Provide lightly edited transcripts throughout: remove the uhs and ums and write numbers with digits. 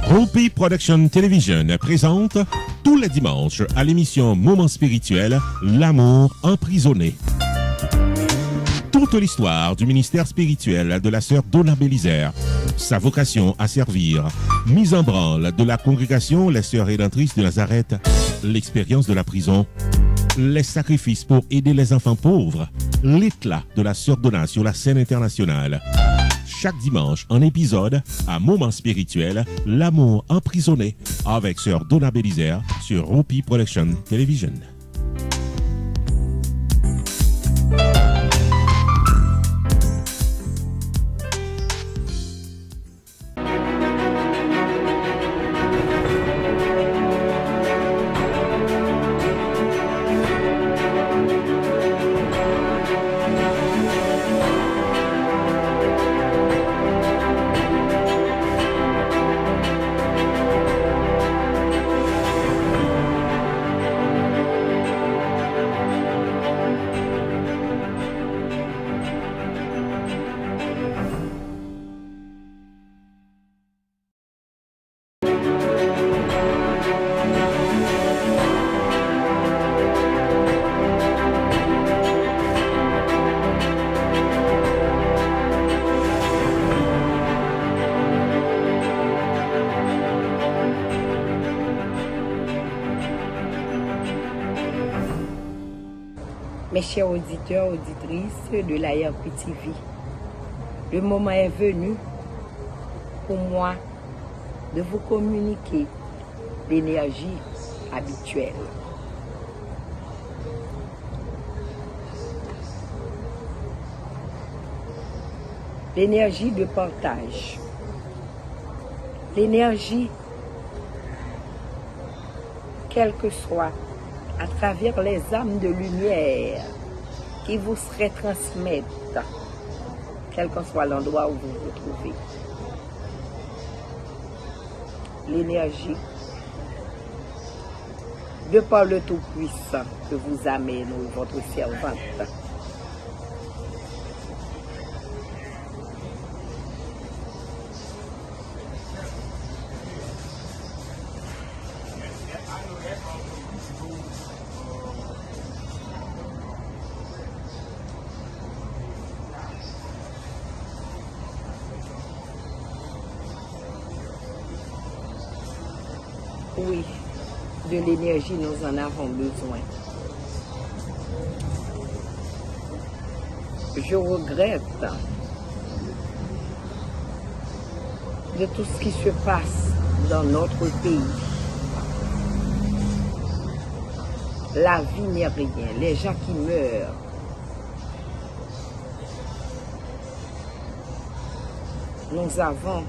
Rupi Production Television présente tous les dimanches à l'émission Moment spirituel, l'amour emprisonné. Toute l'histoire du ministère spirituel de la sœur Donna Bélisaire, sa vocation à servir, mise en branle de la congrégation Les Sœurs Rédemptrices de Nazareth, l'expérience de la prison, les sacrifices pour aider les enfants pauvres, l'éclat de la sœur Donna sur la scène internationale. Chaque dimanche, un épisode à Moment spirituel, l'amour emprisonné, avec sœur Donna Bélisaire sur Rupi Production Television. Mes chers auditeurs, auditrices de la RPTV, le moment est venu pour moi de vous communiquer l'énergie habituelle. L'énergie de partage. L'énergie, quelle que soit, à travers les âmes de lumière qui vous seraient transmettre, quel que soit l'endroit où vous vous trouvez. L'énergie, de par le Tout-Puissant que vous amène votre servante. Oui, de l'énergie, nous en avons besoin. Je regrette de tout ce qui se passe dans notre pays. La vie n'est rien, les gens qui meurent. Nous avons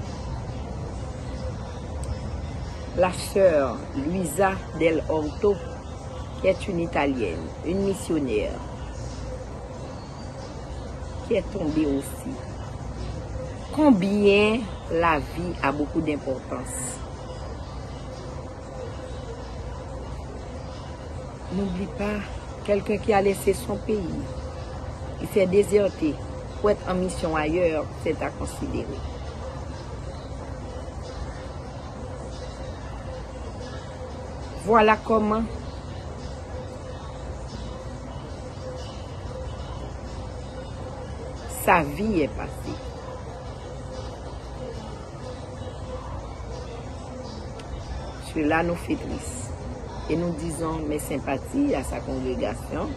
la sœur Luisa Del Orto, qui est une Italienne, une missionnaire, qui est tombée aussi. Combien la vie a beaucoup d'importance. N'oublie pas quelqu'un qui a laissé son pays, qui s'est déserté pour être en mission ailleurs, c'est à considérer. Voilà comment sa vie est passée. Cela nous fait triste. Et nous disons mes sympathies à sa congrégation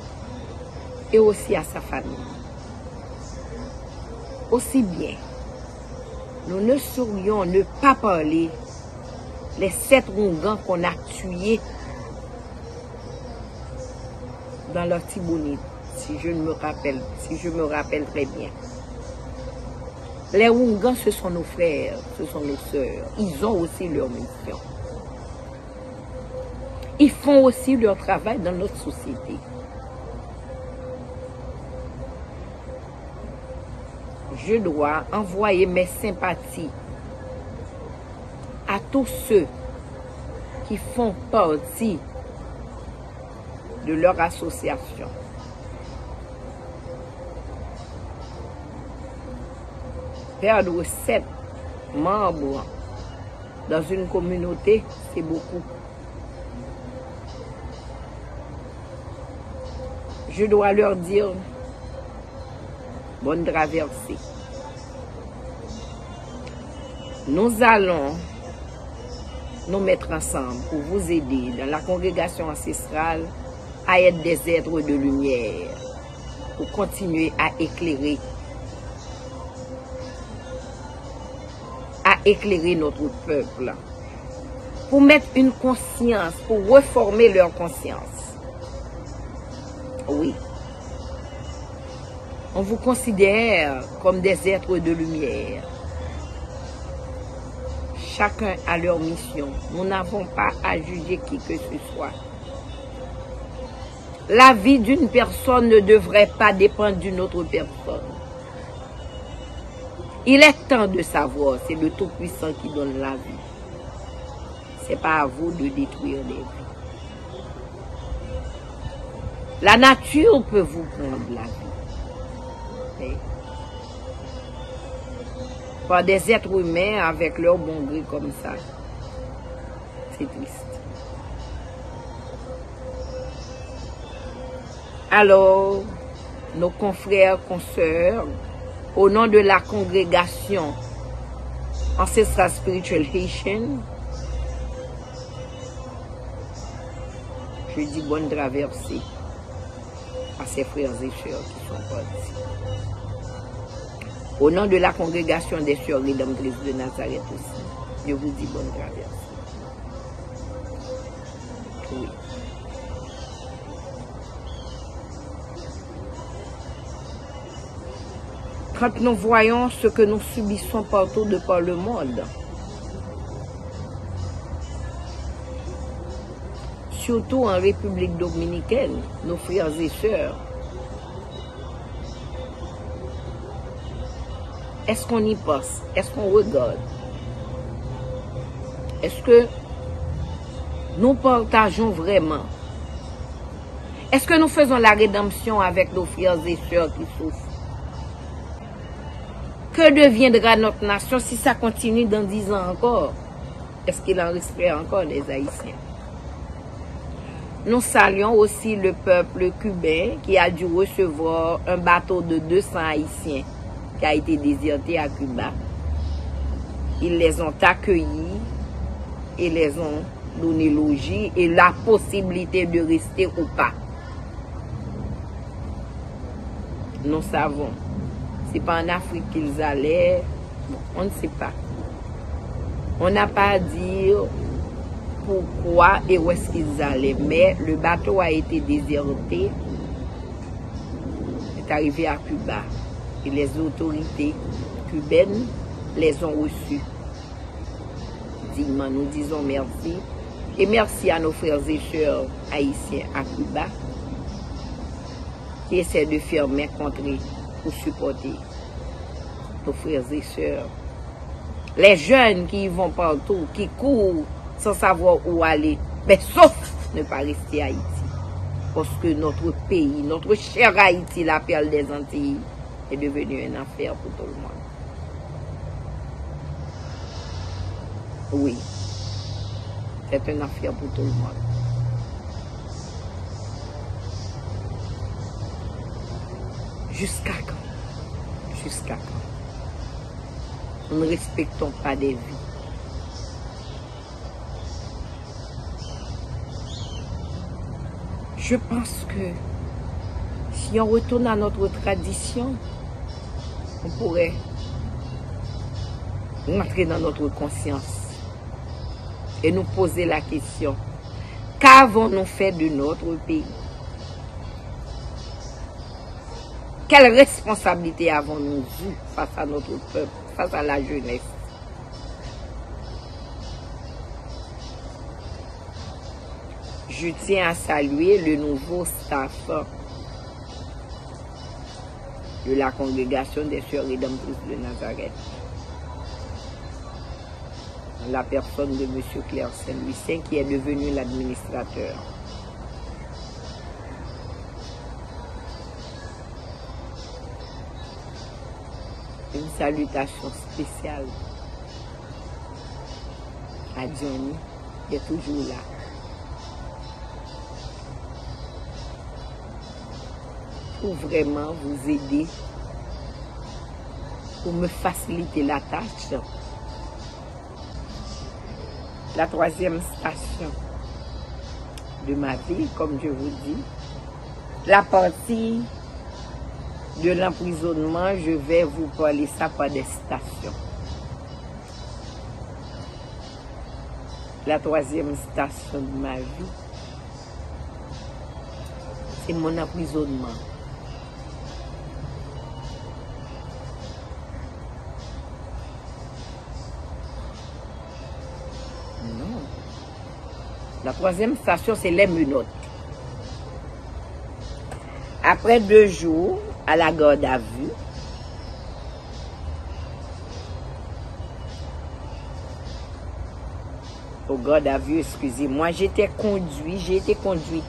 et aussi à sa famille. Aussi bien, nous ne saurions ne pas parler les 7 Roungans qu'on a tués dans leur Tibonite, si je me rappelle très bien. Les Roungans, ce sont nos frères, ce sont nos sœurs. Ils ont aussi leur mission. Ils font aussi leur travail dans notre société. Je dois envoyer mes sympathies à tous ceux qui font partie de leur association. Perdre 7 membres Dans une communauté, c'est beaucoup. Je dois leur dire bonne traversée. Nous allons nous mettre ensemble pour vous aider dans la congrégation ancestrale à être des êtres de lumière, pour continuer à éclairer notre peuple, pour mettre une conscience, pour reformer leur conscience. Oui. On vous considère comme des êtres de lumière. Chacun a leur mission. Nous n'avons pas à juger qui que ce soit. La vie d'une personne ne devrait pas dépendre d'une autre personne. Il est temps de savoir, c'est le Tout-Puissant qui donne la vie. C'est pas à vous de détruire les vies. La nature peut vous prendre la vie. Mais par des êtres humains avec leur bon gré comme ça, c'est triste. Alors, nos confrères, consoeurs, au nom de la congrégation Ancestral Spiritual Haitian, je dis bonne traversée à ses frères et sœurs qui sont partis. Au nom de la congrégation des sœurs rédemptrices de Nazareth aussi, je vous dis bonne traversée. Oui. Quand nous voyons ce que nous subissons partout de par le monde, surtout en République dominicaine, nos frères et sœurs, est-ce qu'on y pense? Est-ce qu'on regarde? Est-ce que nous partageons vraiment? Est-ce que nous faisons la rédemption avec nos frères et sœurs qui souffrent? Que deviendra notre nation si ça continue dans 10 ans encore? Est-ce qu'il en resterait encore des Haïtiens? Nous saluons aussi le peuple cubain qui a dû recevoir un bateau de 200 Haïtiens qui a été déserté à Cuba. Ils les ont accueillis et les ont donné logis et la possibilité de rester ou pas. Nous savons. C'est pas en Afrique qu'ils allaient. Bon, on ne sait pas. On n'a pas à dire pourquoi et où est-ce qu'ils allaient. Mais le bateau a été déserté. C'est arrivé à Cuba. Et les autorités cubaines les ont reçus. Dignement, nous disons merci. Et merci à nos frères et sœurs haïtiens à Cuba qui essaient de faire main contre pour supporter nos frères et sœurs. Les jeunes qui y vont partout, qui courent sans savoir où aller, mais sauf ne pas rester à Haïti. Parce que notre pays, notre cher Haïti, la perle des Antilles, est devenu une affaire pour tout le monde. Oui, c'est une affaire pour tout le monde. Jusqu'à quand? Jusqu'à quand? Nous ne respectons pas des vies. Je pense que si on retourne à notre tradition, on pourrait entrer dans notre conscience et nous poser la question, qu'avons-nous fait de notre pays? Quelle responsabilité avons-nous eu face à notre peuple, face à la jeunesse? Je tiens à saluer le nouveau staff de la congrégation des Sœurs Rédemptrices de Nazareth. La personne de M. Claire Saint-Louis qui est devenu l'administrateur. Une salutation spéciale à Johnny, qui est toujours là. Pour vraiment vous aider, pour me faciliter la tâche. La troisième station de ma vie, comme je vous dis, la partie de l'emprisonnement, je vais vous parler ça par des stations. La troisième station de ma vie, c'est mon emprisonnement. Non. La troisième station, c'est les menottes. Après 2 jours à la garde à vue, au garde à vue, excusez-moi, j'ai été conduit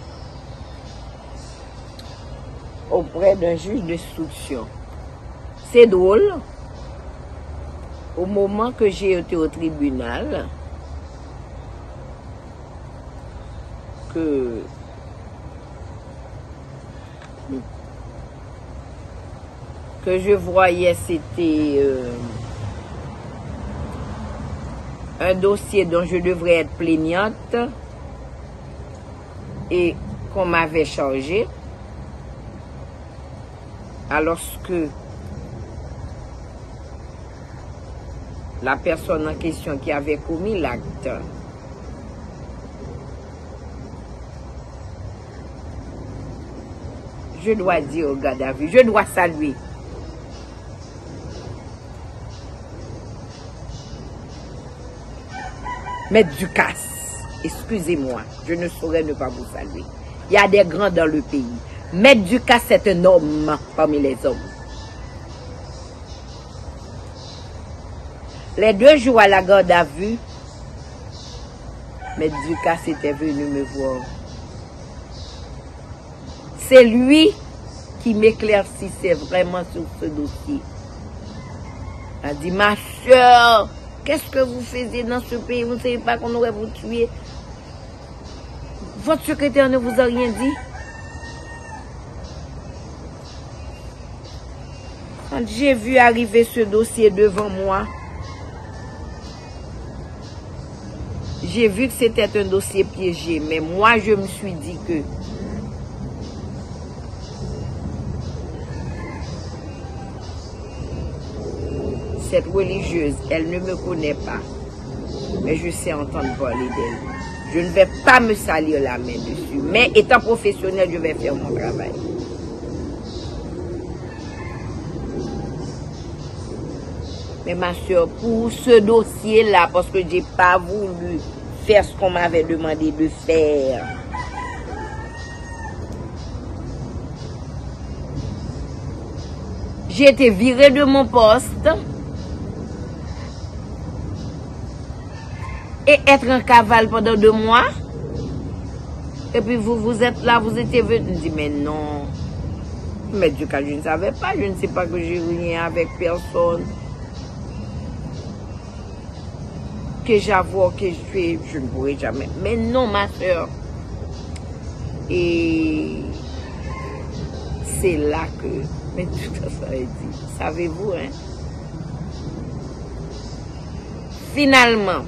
auprès d'un juge d'instruction. C'est drôle, au moment que j'ai été au tribunal, que je voyais, c'était un dossier dont je devrais être plaignante et qu'on m'avait chargé. Alors que la personne en question qui avait commis l'acte je dois dire au garde à vue, je dois saluer Maître Ducasse. Excusez-moi, je ne saurais ne pas vous saluer. Il y a des grands dans le pays. Maître Ducasse est un homme parmi les hommes. Les 2 jours à la garde à vue, Maître Ducasse était venu me voir. C'est lui qui m'éclaircissait vraiment sur ce dossier. Il a dit, ma soeur, qu'est-ce que vous faisiez dans ce pays? Vous ne savez pas qu'on aurait vous tué? Votre secrétaire ne vous a rien dit? Quand j'ai vu arriver ce dossier devant moi, j'ai vu que c'était un dossier piégé. Mais moi, je me suis dit que cette religieuse, elle ne me connaît pas, mais je sais entendre parler d'elle. Je ne vais pas me salir la main dessus, mais étant professionnel, je vais faire mon travail. Mais ma soeur, pour ce dossier-là, parce que je n'ai pas voulu faire ce qu'on m'avait demandé de faire, j'ai été virée de mon poste et être en cavale pendant 2 mois. Et puis vous êtes là, vous étiez venu. Je dis, mais non. Mais du cas, je ne savais pas. Je ne sais pas que j'ai rien avec personne. Que j'avoue que je ne pourrai jamais. Mais non, ma soeur. Et c'est là que, mais tout ça a dit. Savez-vous, hein? Finalement,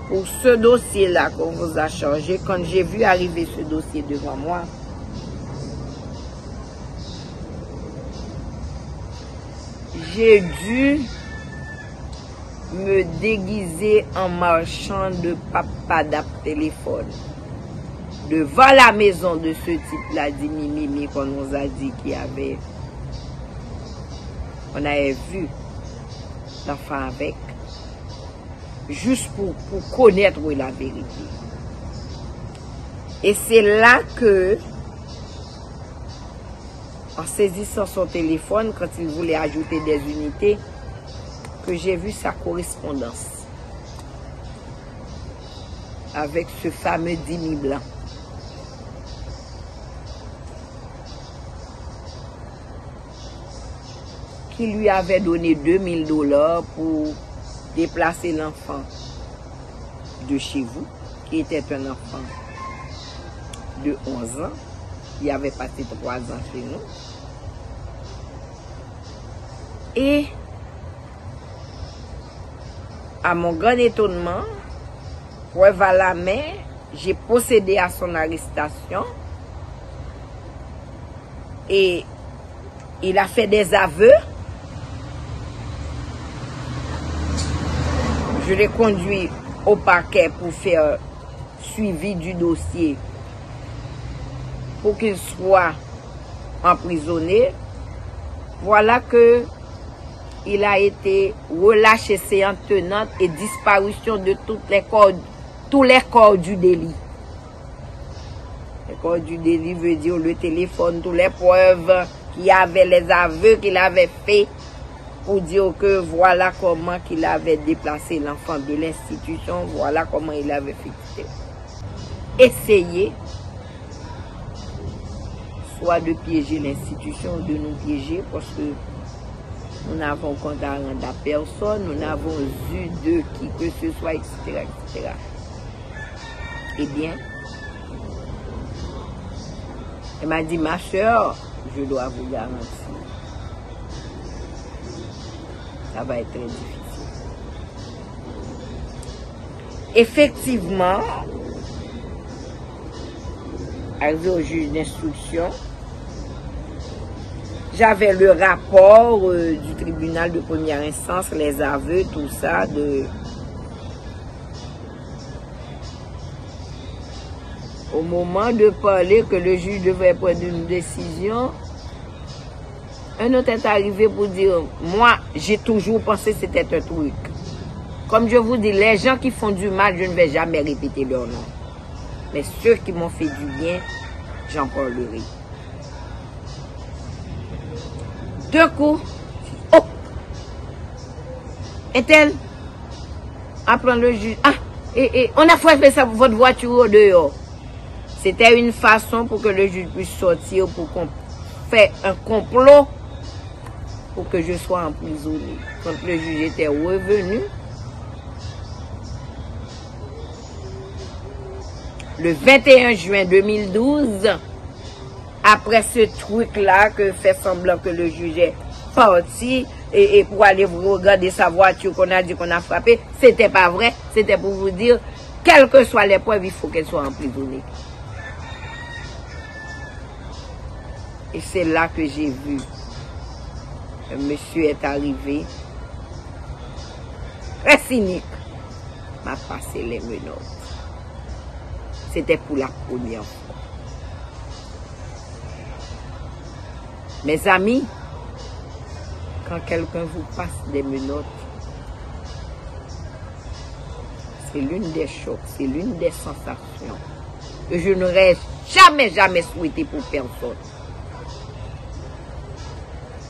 pour ce dossier-là qu'on vous a chargé, quand j'ai vu arriver ce dossier devant moi, j'ai dû me déguiser en marchand de papadap téléphone devant la maison de ce type-là, dit Mimi, qu'on nous a dit qu'il y avait. On avait vu l'enfant avec, juste pour connaître la vérité. Et c'est là que, en saisissant son téléphone, quand il voulait ajouter des unités, que j'ai vu sa correspondance avec ce fameux Dimi Blanc. qui lui avait donné $2000 pour déplacer l'enfant de chez vous, qui était un enfant de 11 ans, qui avait passé 3 ans chez nous. Et à mon grand étonnement, preuve à la main, j'ai procédé à son arrestation et il a fait des aveux. Je l'ai conduit au parquet pour faire suivi du dossier pour qu'il soit emprisonné. Voilà que il a été relâché séance tenante et disparition de tous les corps du délit. Les corps du délit veut dire le téléphone, toutes les preuves qu'il y avait, les aveux qu'il avait fait pour dire que voilà comment qu'il avait déplacé l'enfant de l'institution, voilà comment il avait fait. Essayer soit de piéger l'institution ou de nous piéger parce que nous n'avons compte à rendre à personne, nous n'avons eu de qui que ce soit, etc., etc. Eh bien, elle m'a dit, ma soeur, je dois vous garantir, ça va être très difficile. Effectivement, arrivé au juge d'instruction, j'avais le rapport du tribunal de première instance, les aveux, tout ça, au moment de parler que le juge devait prendre une décision, un autre est arrivé pour dire, moi, j'ai toujours pensé que c'était un truc. Comme je vous dis, les gens qui font du mal, je ne vais jamais répéter leur nom. Mais ceux qui m'ont fait du bien, j'en parlerai. Deux coups. Oh! Est-elle? Apprends le juge. Ah! Et on a fait ça pour votre voiture au dehors. C'était une façon pour que le juge puisse sortir, pour qu'on fasse un complot pour que je sois emprisonné. Quand le juge était revenu, le 21 juin 2012, après ce truc-là, que fait semblant que le juge est parti, et pour aller vous regarder sa voiture qu'on a dit qu'on a frappé, c'était pas vrai, c'était pour vous dire, quelles que soient les preuves, il faut qu'elle soit emprisonnée. Et c'est là que j'ai vu, un monsieur est arrivé, très cynique, m'a passé les menottes. C'était pour la première fois. Mes amis, quand quelqu'un vous passe des menottes, c'est l'une des chocs, c'est l'une des sensations que je n'aurais jamais souhaité pour personne.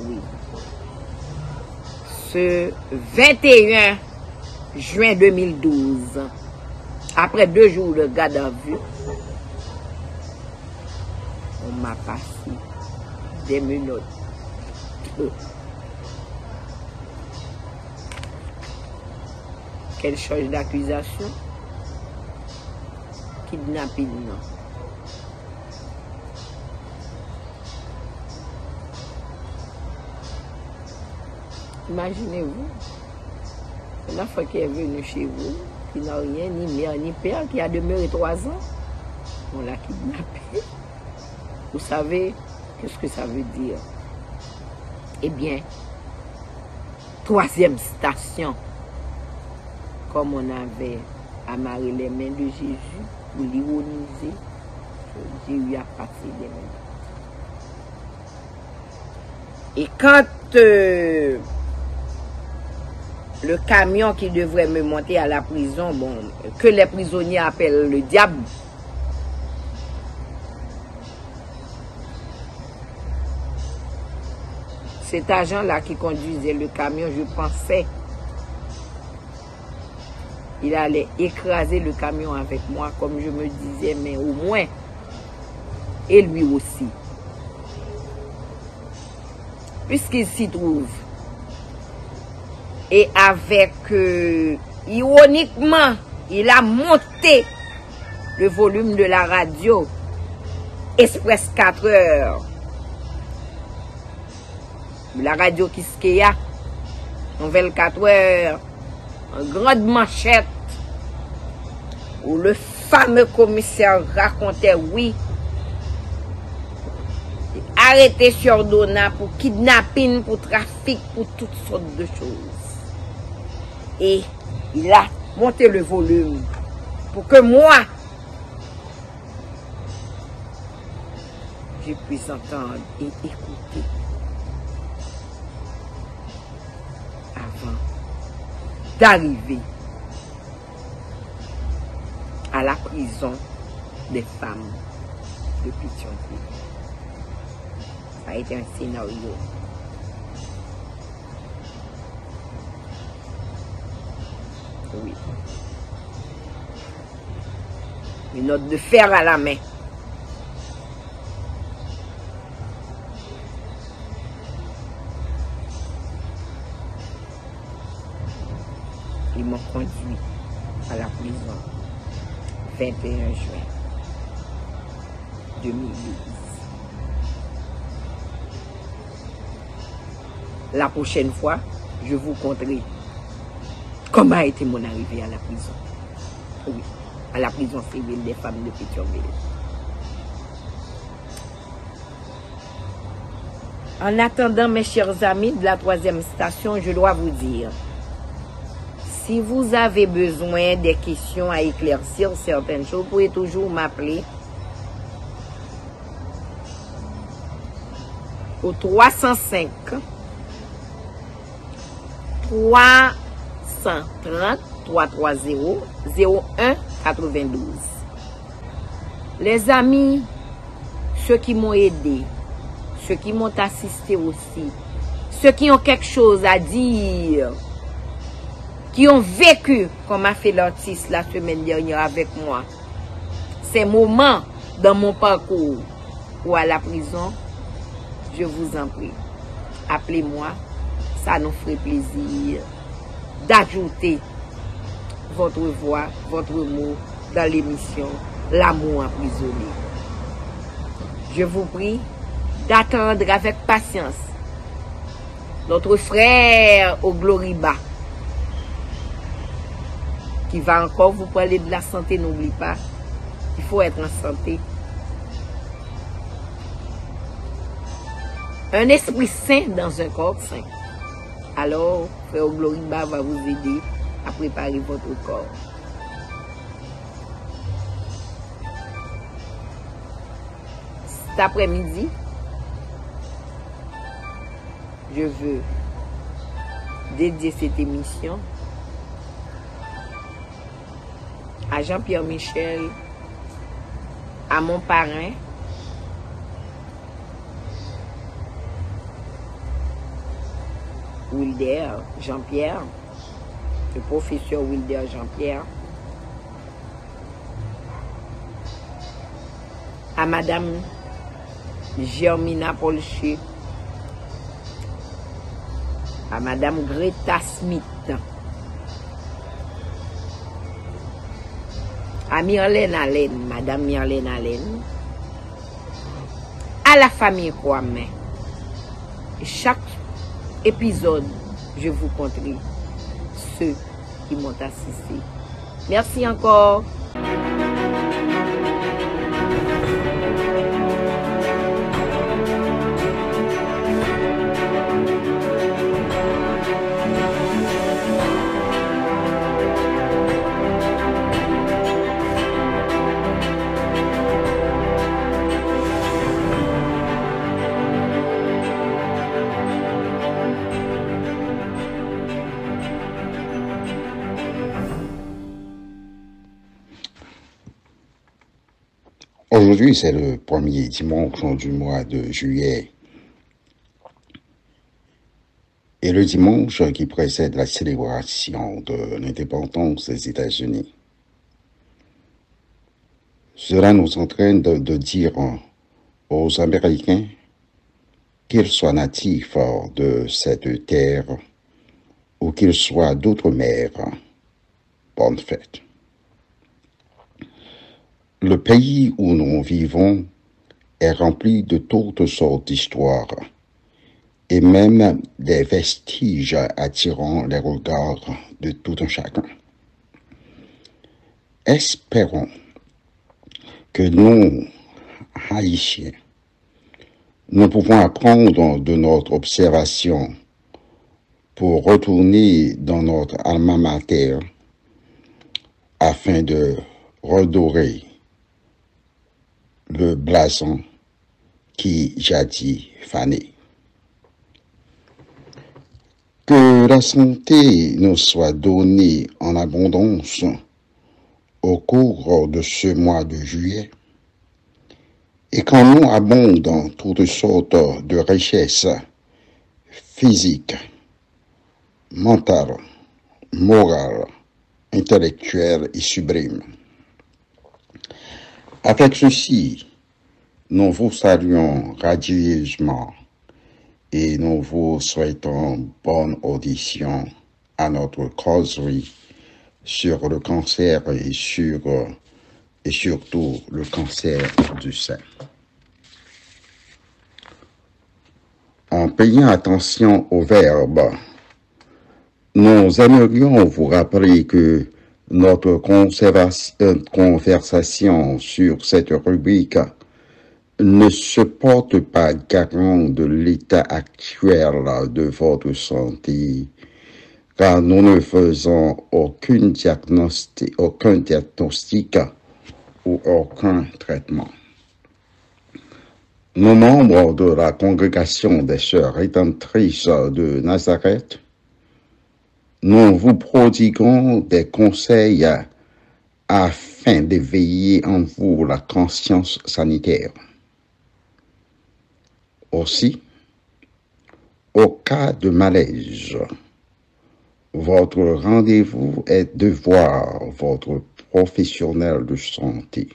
Oui. Ce 21 juin 2012, après 2 jours de garde à vue, on m'a passé des menottes. Quelle charge d'accusation? Kidnapping, non. Imaginez-vous, un enfant qui est venu chez vous, qui n'a rien, ni mère, ni père, qui a demeuré 3 ans, on l'a kidnappé. Vous savez, qu'est-ce que ça veut dire? Eh bien, 3e station, comme on avait amarré les mains de Jésus pour l'ironiser, Jésus a passé les mains. Et quand le camion qui devrait me monter à la prison, bon, que les prisonniers appellent le diable, cet agent-là qui conduisait le camion, je pensais il allait écraser le camion avec moi, comme je me disais, mais au moins, et lui aussi. Puisqu'il s'y trouve Et avec, ironiquement, il a monté le volume de la radio Express 4 heures. La radio Kiskeya, nouvelle 4 heures, en grande manchette, où le fameux commissaire racontait, oui, arrêté sur Donna pour kidnapping, pour trafic, pour toutes sortes de choses. Et il a monté le volume pour que moi, je puisse entendre et écouter avant d'arriver à la prison des femmes de Pétionville. Ça a été un scénario. Oui. Une note de fer à la main. Ils m'ont conduit à la prison 21 juin 2012. La prochaine fois, je vous conterai comment a été mon arrivée à la prison. Oui, à la prison civile des femmes de Pétionville. En attendant, mes chers amis de la 3e station, je dois vous dire, si vous avez besoin des questions à éclaircir certaines choses, vous pouvez toujours m'appeler au 305 330 330 01 92. Les amis, ceux qui m'ont aidé, ceux qui m'ont assisté aussi, ceux qui ont quelque chose à dire, qui ont vécu comme a fait l'artiste la semaine dernière avec moi, ces moments dans mon parcours ou à la prison, je vous en prie, appelez-moi, ça nous ferait plaisir d'ajouter votre voix, votre mot dans l'émission L'amour emprisonné. Je vous prie d'attendre avec patience notre frère au Gloriba qui va encore vous parler de la santé. N'oublie pas, il faut être en santé. Un esprit sain dans un corps sain. Alors, frère Gloriba va vous aider à préparer votre corps. Cet après-midi, je veux dédier cette émission à Jean-Pierre Michel, à mon parrain, Wilder Jean-Pierre, le professeur Wilder Jean-Pierre, à Madame Germina Polché, à Madame Greta Smith, à Myrlène Allen, Madame Myrlène Allen, à la famille Kwame. Chaque épisode, je vous conterai ceux qui m'ont assisté. Merci encore. Aujourd'hui, c'est le premier dimanche du mois de juillet. Et le dimanche qui précède la célébration de l'indépendance des États-Unis. Cela nous entraîne de dire aux Américains qu'ils soient natifs de cette terre ou qu'il soit d'outre-mer, bonne fête. Le pays où nous vivons est rempli de toutes sortes d'histoires et même des vestiges attirant les regards de tout un chacun. Espérons que nous, Haïtiens, nous pouvons apprendre de notre observation pour retourner dans notre alma mater afin de redorer le blason qui jadis fanait. Que la santé nous soit donnée en abondance au cours de ce mois de juillet et qu'en nous abondent toutes sortes de richesses physiques, mentales, morales, intellectuelles et sublimes. Avec ceci, nous vous saluons radieusement et nous vous souhaitons bonne audition à notre causerie sur le cancer et surtout le cancer du sein. En payant attention au verbe, nous aimerions vous rappeler que notre conversation sur cette rubrique ne se porte pas garant de l'état actuel de votre santé, car nous ne faisons aucun diagnostic ou aucun traitement. Nos membres de la congrégation des Sœurs rédemptrices de Nazareth, nous vous prodiguons des conseils afin d'éveiller en vous la conscience sanitaire. Aussi, au cas de malaise, votre rendez-vous est de voir votre professionnel de santé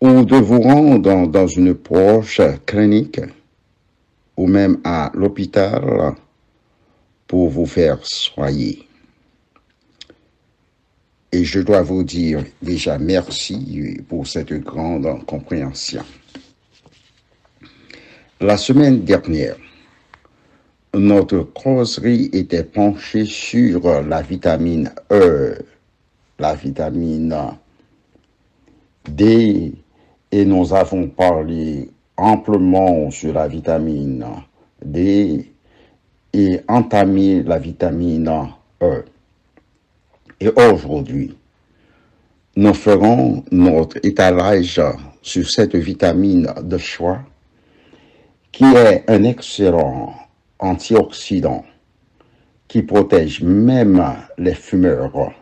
ou de vous rendre dans une proche clinique ou même à l'hôpital pour vous faire soigner. Et je dois vous dire déjà merci pour cette grande compréhension. La semaine dernière, notre causerie était penchée sur la vitamine E, la vitamine D, et nous avons parlé amplement sur la vitamine D et entamé la vitamine E. Et aujourd'hui, nous ferons notre étalage sur cette vitamine de choix qui est un excellent antioxydant qui protège même les fumeurs,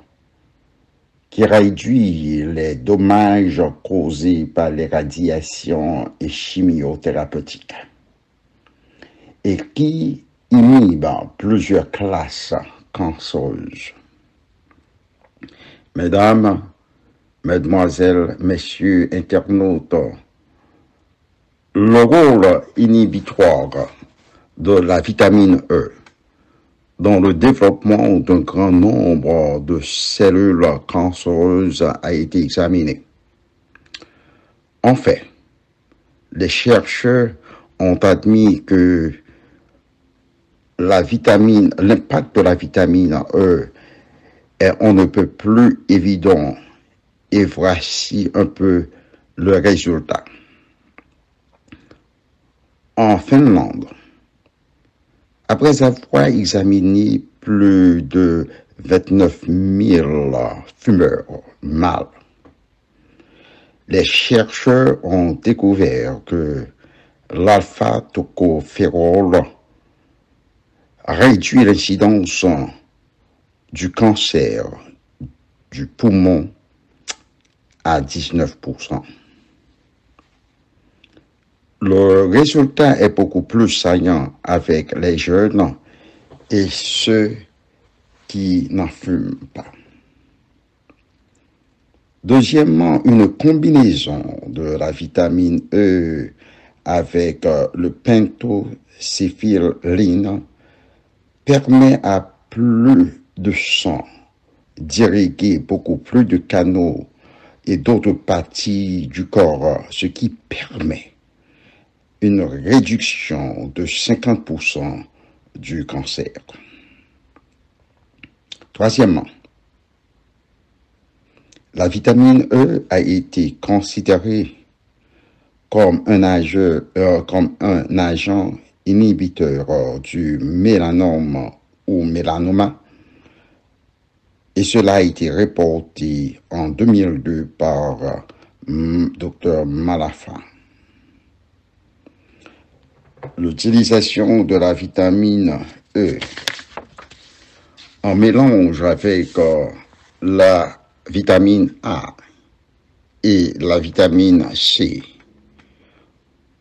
qui réduit les dommages causés par les radiations et chimiothérapeutiques et qui inhibe plusieurs classes cancéreuses. Mesdames, Mesdemoiselles, Messieurs internautes, le rôle inhibitoire de la vitamine E dans le développement d'un grand nombre de cellules cancéreuses a été examiné. En fait, les chercheurs ont admis que l'impact de la vitamine E est on ne peut plus évident, et voici un peu le résultat. En Finlande, après avoir examiné plus de 29 000 fumeurs mâles, les chercheurs ont découvert que l'alpha-tocophérol réduit l'incidence du cancer du poumon à 19%. Le résultat est beaucoup plus saillant avec les jeunes et ceux qui n'en fument pas. Deuxièmement, une combinaison de la vitamine E avec le pentoséphiline permet à plus de sang d'irriguer beaucoup plus de canaux et d'autres parties du corps, ce qui permet une réduction de 50% du cancer. Troisièmement, la vitamine E a été considérée comme un agent inhibiteur du mélanome ou mélanoma, et cela a été reporté en 2002 par Dr. Malafa. L'utilisation de la vitamine E en mélange avec la vitamine A et la vitamine C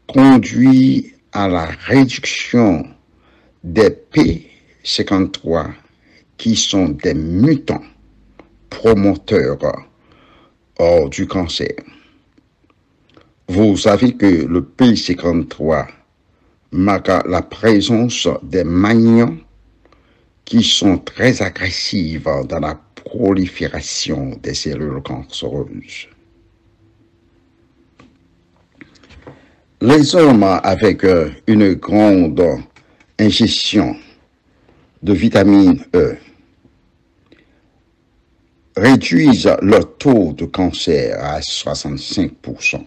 conduit à la réduction des P53 qui sont des mutants promoteurs du cancer. Vous savez que le P53 marque la présence des manions qui sont très agressives dans la prolifération des cellules cancéreuses. Les hommes avec une grande ingestion de vitamine E réduisent leur taux de cancer à 65%.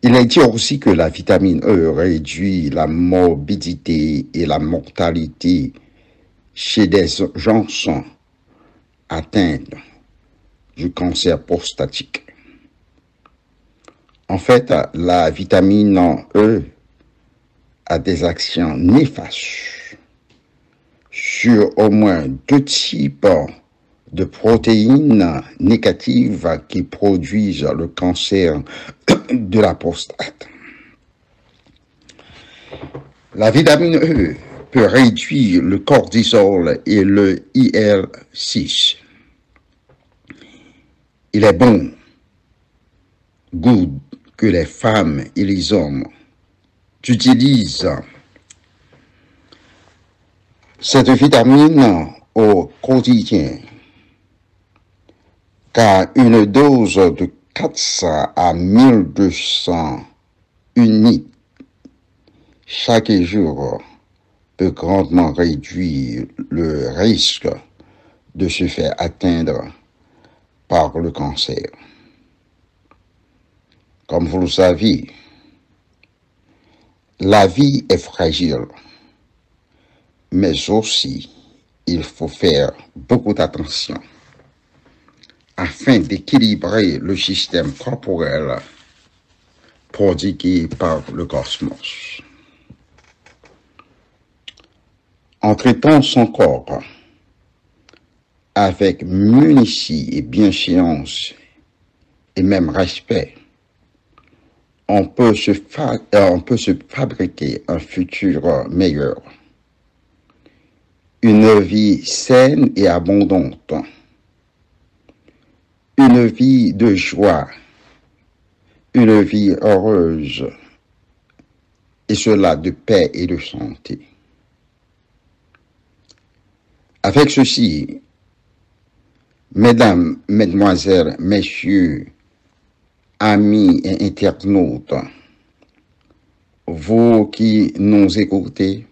Il est dit aussi que la vitamine E réduit la morbidité et la mortalité chez des gens atteints du cancer prostatique. En fait, la vitamine E a des actions néfastes sur au moins 2 types de protéines négatives qui produisent le cancer de la prostate. La vitamine E peut réduire le cortisol et le IL-6. Il est bon goût que les femmes et les hommes utilisent cette vitamine au quotidien, car une dose de 400 à 1200 unités chaque jour peut grandement réduire le risque de se faire atteindre par le cancer. Comme vous le savez, la vie est fragile, mais aussi il faut faire beaucoup d'attention afin d'équilibrer le système corporel prodigué par le cosmos. En traitant son corps avec munitie et bienséance et même respect, on peut se fabriquer un futur meilleur, une vie saine et abondante, une vie de joie, une vie heureuse, et cela de paix et de santé. Avec ceci, mesdames, mesdemoiselles, messieurs, amis et internautes, vous qui nous écoutez,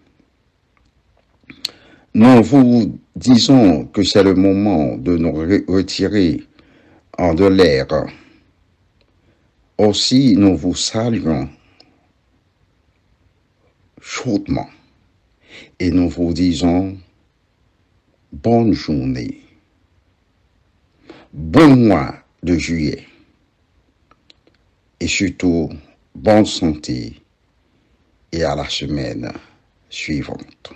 nous vous disons que c'est le moment de nous retirer de l'air. Aussi, nous vous saluons chaudement et nous vous disons bonne journée, bon mois de juillet et surtout bonne santé et à la semaine suivante.